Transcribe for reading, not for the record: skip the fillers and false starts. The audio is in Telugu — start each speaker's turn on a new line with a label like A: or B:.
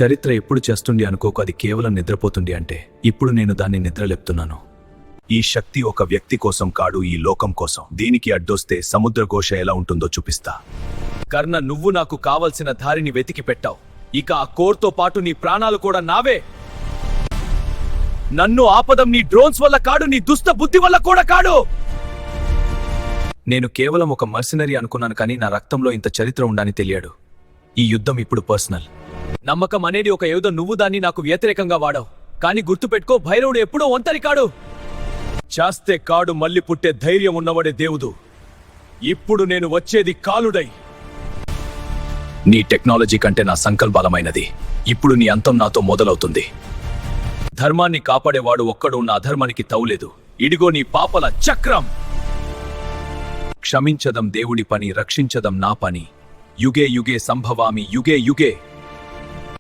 A: చరిత్ర ఎప్పుడు చేస్తుంది అనుకోకు, అది కేవలం నిద్రపోతుంది అంటే ఇప్పుడు నేను దాన్ని నిద్రలేపుతున్నాను. ఈ శక్తి ఒక వ్యక్తి కోసం కాడు, ఈ లోకం కోసం. దీనికి అడ్డొస్తే సముద్రఘోష ఎలా ఉంటుందో చూపిస్తా. కర్ణ, నువ్వు నాకు కావలసిన దారిని వెతికి పెట్టావు. ఇక ఆ కోర్తో పాటు నీ ప్రాణాలు కూడా నావే. నన్ను ఆపదం నీ డ్రోన్స్ వల్ల కాడు, నీ దుష్ట బుద్ధి వల్ల కూడా కాడు. నేను కేవలం ఒక మర్సినరీ అనుకున్నాను, కానీ నా రక్తంలో ఇంత చరిత్ర ఉందని తెలియడు. ఈ యుద్ధం ఇప్పుడు పర్సనల్. నమ్మకం అనేది ఒక యుద్ధం. నువ్వు దాన్ని నాకు వ్యతిరేకంగా వాడావు, కానీ గుర్తుపెట్టుకో, భైరవుడు ఎప్పుడో ఒంటరి కాడు. చాస్తే కాడు మళ్ళీ పుట్టే ధైర్యం ఉన్నవాడే దేవుడు. ఇప్పుడు నేను వచ్చేది కాలుడై. నీ టెక్నాలజీ కంటే నా సంకల్పాలమైనది. ఇప్పుడు నీ అంతం నాతో మొదలవుతుంది. ధర్మాన్ని కాపాడేవాడు ఒక్కడు ఉన్న అధర్మానికి తౌలేదు. ఇడిగో నీ పాపల చక్రం. క్షమించదం దేవుడి పని, రక్షించదం నా పని. యుగే యుగే సంభవామి, యుగే యుగే.